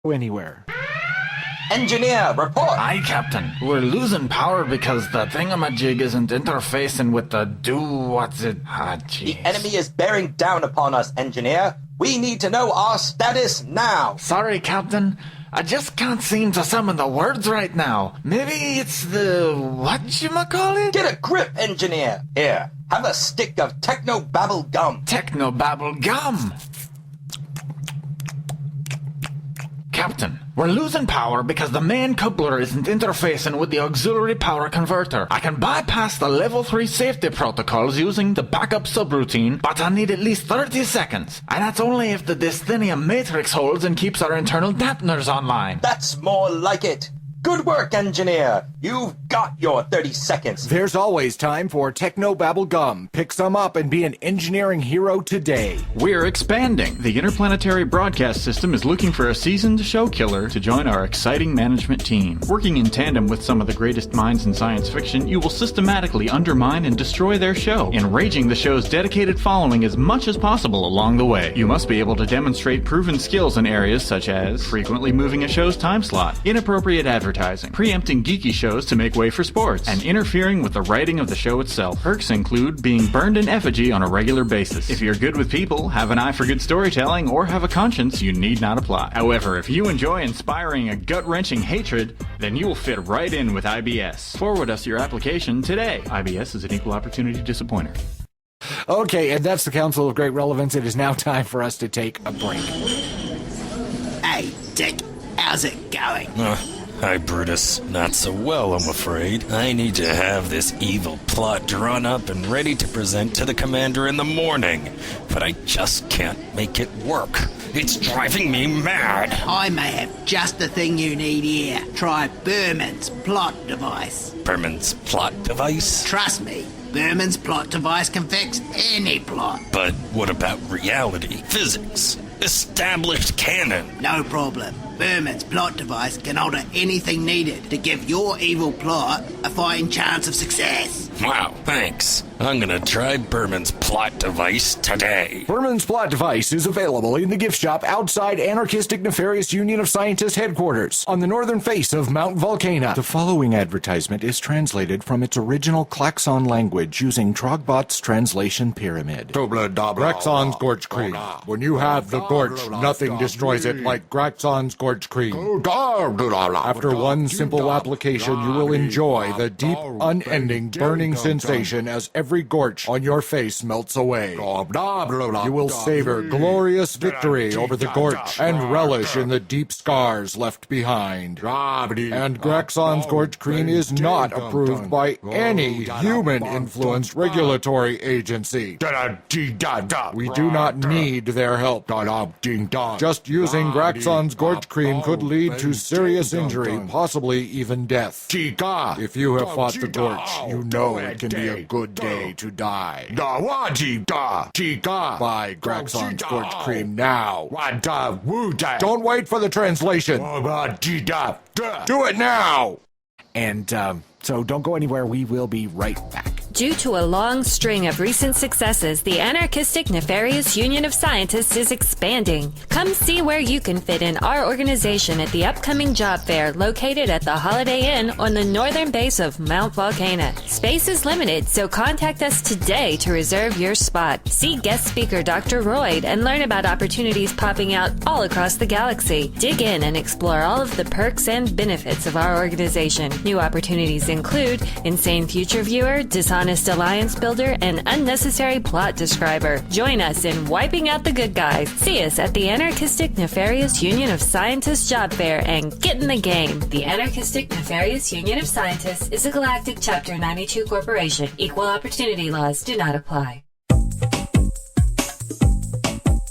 anywhere. Engineer, report! Aye, Captain. We're losing power because the thingamajig isn't interfacing with the jeez. The enemy is bearing down upon us, Engineer. We need to know our status now. Sorry, Captain. I just can't seem to summon the words right now. Maybe it's the whatchamacallit? Get a grip, Engineer. Here, have a stick of techno-babble gum. Techno-babble gum! Captain, we're losing power because the main coupler isn't interfacing with the auxiliary power converter. I can bypass the level 3 safety protocols using the backup subroutine, but I need at least 30 seconds. And that's only if the Dysthenium matrix holds and keeps our internal dampeners online. That's more like it. Good work, Engineer. You've got your 30 seconds. There's always time for Techno-Babble Gum. Pick some up and be an engineering hero today. We're expanding. The Interplanetary Broadcast System is looking for a seasoned show killer to join our exciting management team. Working in tandem with some of the greatest minds in science fiction, you will systematically undermine and destroy their show, enraging the show's dedicated following as much as possible along the way. You must be able to demonstrate proven skills in areas such as frequently moving a show's time slot, inappropriate advertising, preempting geeky shows to make way for sports, and interfering with the writing of the show itself. Perks include being burned in effigy on a regular basis. If you're good with people, have an eye for good storytelling, or have a conscience, you need not apply. However, if you enjoy inspiring a gut-wrenching hatred, then you will fit right in with IBS. Forward us your application today. IBS is an equal opportunity disappointer. Okay, and that's the Council of Great Relevance. It is now time for us to take a break. Hey, Dick, how's it going? Hi, Brutus. Not so well, I'm afraid. I need to have this evil plot drawn up and ready to present to the commander in the morning, but I just can't make it work. It's driving me mad. I may have just the thing you need here. Try Berman's plot device. Berman's plot device? Trust me, Berman's plot device can fix any plot. But what about reality? Physics? Established canon? No problem. Berman's plot device can alter anything needed to give your evil plot a fighting chance of success. Wow, thanks. I'm gonna try Berman's plot device today. Berman's plot device is available in the gift shop outside Anarchistic Nefarious Union of Scientists headquarters on the northern face of Mount Volcana. The following advertisement is translated from its original Klaxon language using Trogbot's translation pyramid. Graxon's Gorge Cream. When you have the Gorge, nothing destroys it like Graxon's Gorge Cream. After one simple application, you will enjoy the deep, unending, burning sensation as every Gorge on your face melts away. You will savor glorious victory over the Gorge and relish in the deep scars left behind. And Graxon's Gorge Cream is not approved by any human-influenced regulatory agency. We do not need their help. Just using Graxon's Gorge Cream could lead to serious injury, possibly even death. If you have fought the Gorge, you know it can be a good day to die. Buy Graxon's Gorge Cream now. Don't wait for the translation. Do it now! And, so don't go anywhere. We will be right back. Due to a long string of recent successes, the Anarchistic Nefarious Union of Scientists is expanding. Come see where you can fit in our organization at the upcoming job fair located at the Holiday Inn on the northern base of Mount Volcana. Space is limited, so contact us today to reserve your spot. See guest speaker Dr. Royd and learn about opportunities popping out all across the galaxy. Dig in and explore all of the perks and benefits of our organization. New opportunities include Insane Future Viewer, Dishonest Alliance Builder, and Unnecessary Plot Describer. Join us in wiping out the good guys. See us at the Anarchistic Nefarious Union of Scientists Job Fair and get in the game. The Anarchistic Nefarious Union of Scientists is a galactic Chapter 92 corporation. Equal opportunity laws do not apply.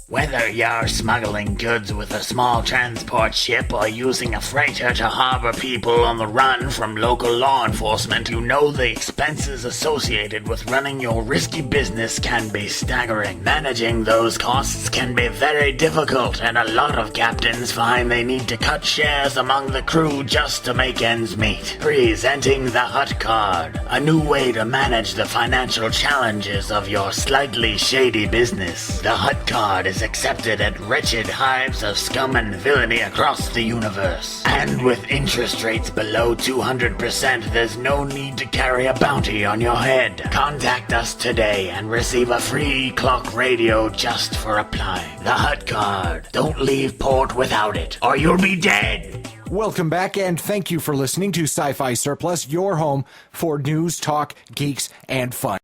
Whether you're smuggling goods with a small transport ship or using a freighter to harbor people on the run from local law enforcement, you know the expenses associated with running your risky business can be staggering. Managing those costs can be very difficult, and a lot of captains find they need to cut shares among the crew just to make ends meet. Presenting the Hut Card, a new way to manage the financial challenges of your slightly shady business. The Hut Card is is accepted at wretched hives of scum and villainy across the universe. And with interest rates below 200%, there's no need to carry a bounty on your head. Contact us today and receive a free clock radio just for applying. The Hut Card. Don't leave port without it, or you'll be dead. Welcome back, and thank you for listening to Sci-Fi Surplus, your home for news, talk, geeks, and fun.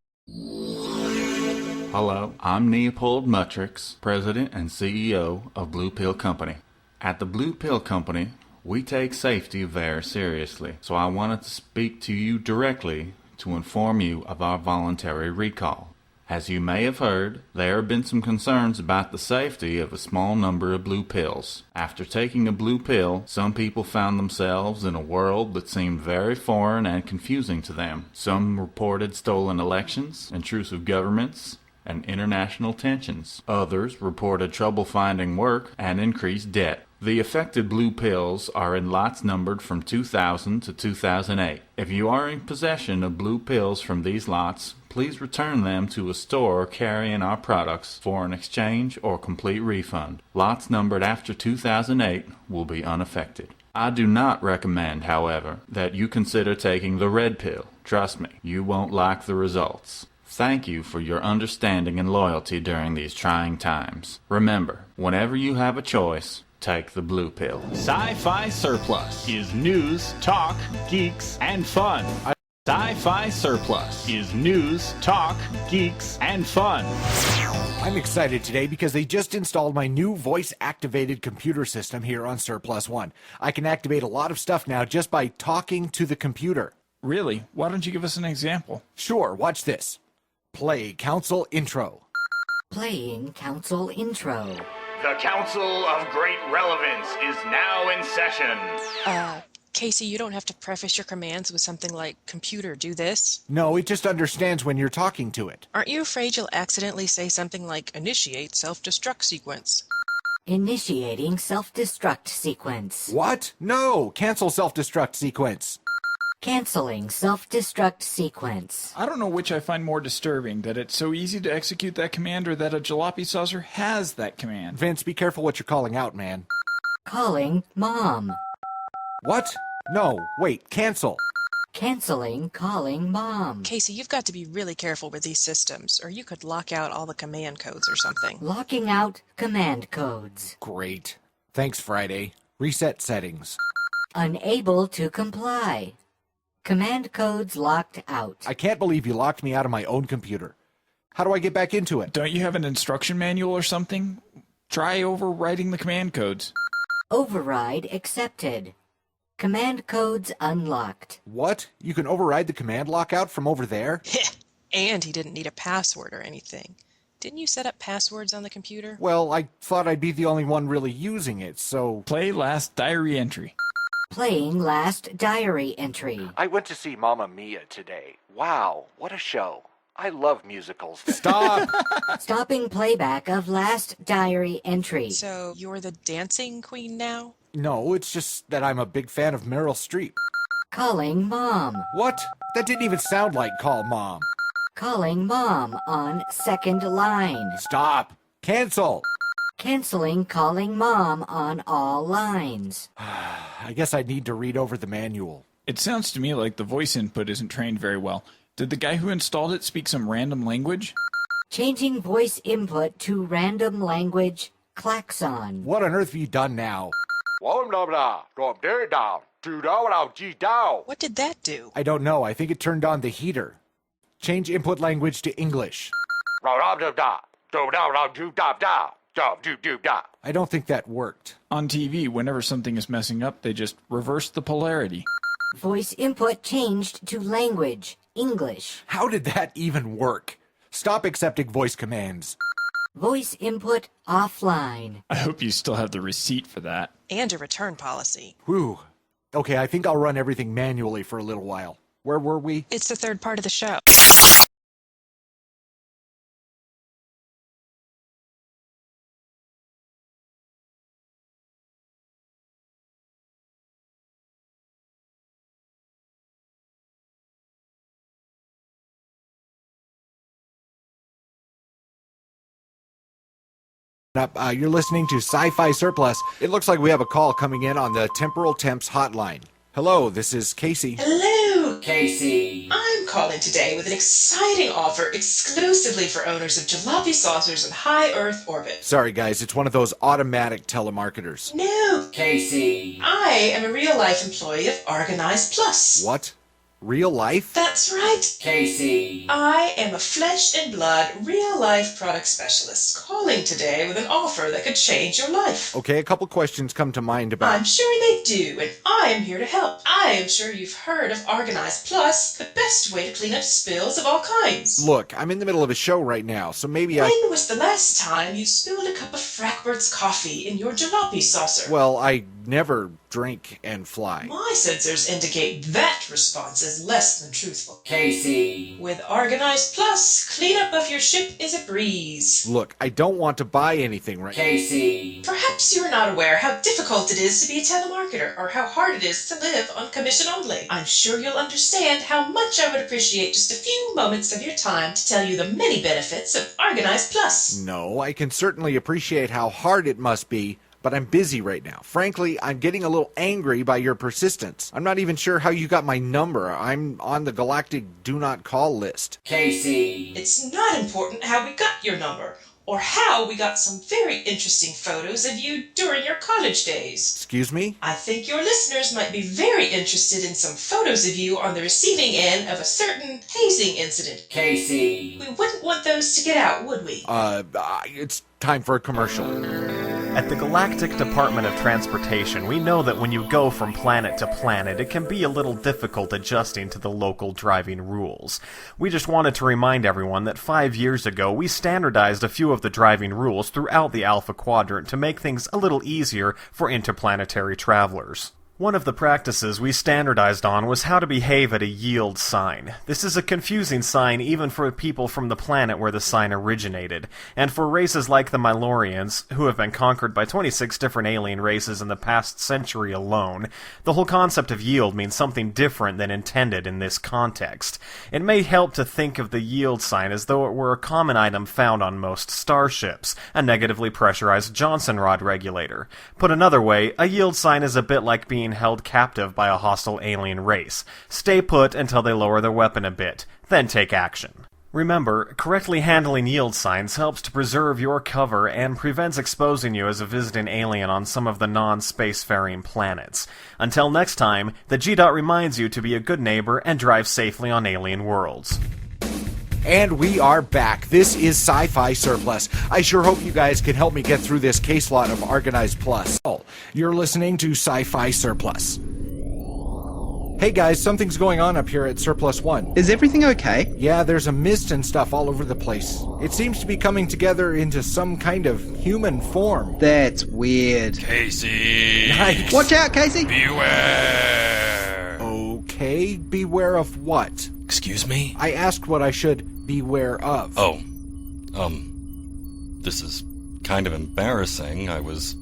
Hello, I'm Leopold Mutrix, President and CEO of Blue Pill Company. At the Blue Pill Company, we take safety very seriously, so I wanted to speak to you directly to inform you of our voluntary recall. As you may have heard, there have been some concerns about the safety of a small number of blue pills. After taking a blue pill, some people found themselves in a world that seemed very foreign and confusing to them. Some reported stolen elections, intrusive governments, and international tensions. Others reported trouble finding work and increased debt. The affected blue pills are in lots numbered from 2000 to 2008. If you are in possession of blue pills from these lots, please return them to a store carrying our products for an exchange or complete refund. Lots numbered after 2008 will be unaffected. I do not recommend, however, that you consider taking the red pill. Trust me, you won't like the results. Thank you for your understanding and loyalty during these trying times. Remember, whenever you have a choice, take the blue pill. Sci-Fi Surplus is news, talk, geeks, and fun. Sci-Fi Surplus is news, talk, geeks, and fun. I'm excited today because they just installed my new voice-activated computer system here on Surplus One. I can activate a lot of stuff now just by talking to the computer. Really? Why don't you give us an example? Sure, watch this. Play council intro. Playing council intro. The Council of Great Relevance is now in session. Casey, you don't have to preface your commands with something like, computer, do this. No, it just understands when you're talking to it. Aren't you afraid you'll accidentally say something like, initiate self-destruct sequence? Initiating self-destruct sequence. What? No! Cancel self-destruct sequence. Canceling self-destruct sequence. I don't know which I find more disturbing, that it's so easy to execute that command or that a jalopy saucer has that command. Vince, be careful what you're calling out, man. Calling mom. What? No, wait, cancel. Canceling calling mom. Casey, you've got to be really careful with these systems, or you could lock out all the command codes or something. Locking out command codes. Great. Thanks, Friday. Reset settings. Unable to comply. Command codes locked out. I can't believe you locked me out of my own computer. How do I get back into it? Don't you have an instruction manual or something? Try overwriting the command codes. Override accepted. Command codes unlocked. What? You can override the command lockout from over there? And he didn't need a password or anything. Didn't you set up passwords on the computer? Well, I thought I'd be the only one really using it, so... Play last diary entry. Playing last diary entry. I went to see Mamma Mia today. Wow, what a show. I love musicals. Stop! Stopping playback of last diary entry. So, you're the dancing queen now? No, it's just that I'm a big fan of Meryl Streep. Calling mom. What? That didn't even sound like call mom. Calling mom on second line. Stop! Cancel! Canceling calling mom on all lines. I guess I need to read over the manual. It sounds to me like the voice input isn't trained very well. Did the guy who installed it speak some random language? Changing voice input to random language klaxon. What on earth have you done now? What did that do? I don't know. I think it turned on the heater. Change input language to English. I don't think that worked. On TV, whenever something is messing up, they just reverse the polarity. Voice input changed to language, English. How did that even work? Stop accepting voice commands. Voice input offline. I hope you still have the receipt for that. And a return policy. Whew. Okay, I think I'll run everything manually for a little while. Where were we? It's the third part of the show. You're listening to Sci-Fi Surplus. It looks like we have a call coming in on the Temporal Temps hotline. Hello, this is Casey. Hello, Casey. I'm calling today with an exciting offer exclusively for owners of jalopy saucers in high Earth orbit. Sorry, guys, it's one of those automatic telemarketers. No, Casey. I am a real-life employee of Organize Plus. What? Real life? That's right, Casey. I am a flesh and blood, real-life product specialist calling today with an offer that could change your life. Okay, a couple questions come to mind about... I'm sure they do, and I am here to help. I am sure you've heard of Organize Plus, the best way to clean up spills of all kinds. Look, I'm in the middle of a show right now, so maybe When was the last time you spilled a cup of Frackbert's coffee in your jalopy saucer? Well, I never drink and fly. My sensors indicate that response is less than truthful. Casey. With Organize Plus, cleanup of your ship is a breeze. Look, I don't want to buy anything right now. Casey. Perhaps you're not aware how difficult it is to be a telemarketer, or how hard it is to live on commission only. I'm sure you'll understand how much I would appreciate just a few moments of your time to tell you the many benefits of Organize Plus. No, I can certainly appreciate how hard it must be, but I'm busy right now. Frankly, I'm getting a little angry by your persistence. I'm not even sure how you got my number. I'm on the galactic do not call list. Casey. It's not important how we got your number, or how we got some very interesting photos of you during your college days. Excuse me? I think your listeners might be very interested in some photos of you on the receiving end of a certain hazing incident. Casey. We wouldn't want those to get out, would we? It's time for a commercial. At the Galactic Department of Transportation, we know that when you go from planet to planet, it can be a little difficult adjusting to the local driving rules. We just wanted to remind everyone that 5 years ago, we standardized a few of the driving rules throughout the Alpha Quadrant to make things a little easier for interplanetary travelers. One of the practices we standardized on was how to behave at a yield sign. This is a confusing sign even for people from the planet where the sign originated, and for races like the Mylorians, who have been conquered by 26 different alien races in the past century alone, the whole concept of yield means something different than intended in this context. It may help to think of the yield sign as though it were a common item found on most starships, a negatively pressurized Johnson rod regulator. Put another way, a yield sign is a bit like being held captive by a hostile alien race. Stay put until they lower their weapon a bit, then take action. Remember, correctly handling yield signs helps to preserve your cover and prevents exposing you as a visiting alien on some of the non-spacefaring planets. Until next time, the GDOT reminds you to be a good neighbor and drive safely on alien worlds. And we are back. This is Sci-Fi Surplus. I sure hope you guys can help me get through this case lot of Organize Plus. You're listening to Sci-Fi Surplus. Hey guys, something's going on up here at Surplus One. Is everything okay? Yeah, there's a mist and stuff all over the place. It seems to be coming together into some kind of human form. That's weird. Casey! Nice. Watch out, Casey! Beware! Okay, beware of what? Excuse me? I asked what I should beware of. Oh. This is kind of embarrassing. I was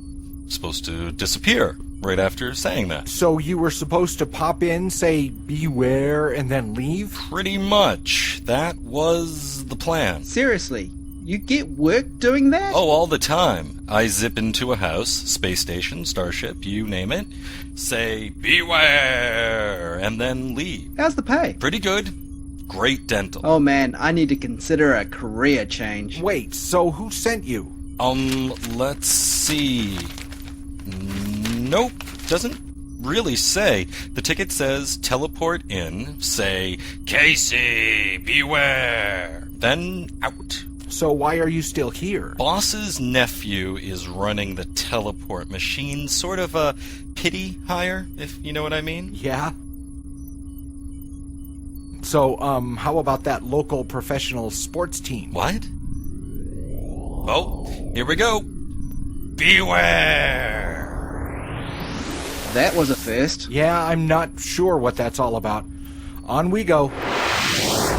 supposed to disappear right after saying that. So you were supposed to pop in, say beware, and then leave? Pretty much. That was the plan. Seriously, you get work doing that? Oh, all the time. I zip into a house, space station, starship, you name it, say, beware, and then leave. How's the pay? Pretty good. Great dental. Oh man, I need to consider a career change. Wait, so who sent you? Let's see. Nope, doesn't really say. The ticket says teleport in, say, Casey, beware, then out. So why are you still here? Boss's nephew is running the teleport machine, sort of a pity hire, if you know what I mean. Yeah? So, how about that local professional sports team? What? Oh, here we go. Beware! That was a first. Yeah, I'm not sure what that's all about. On we go.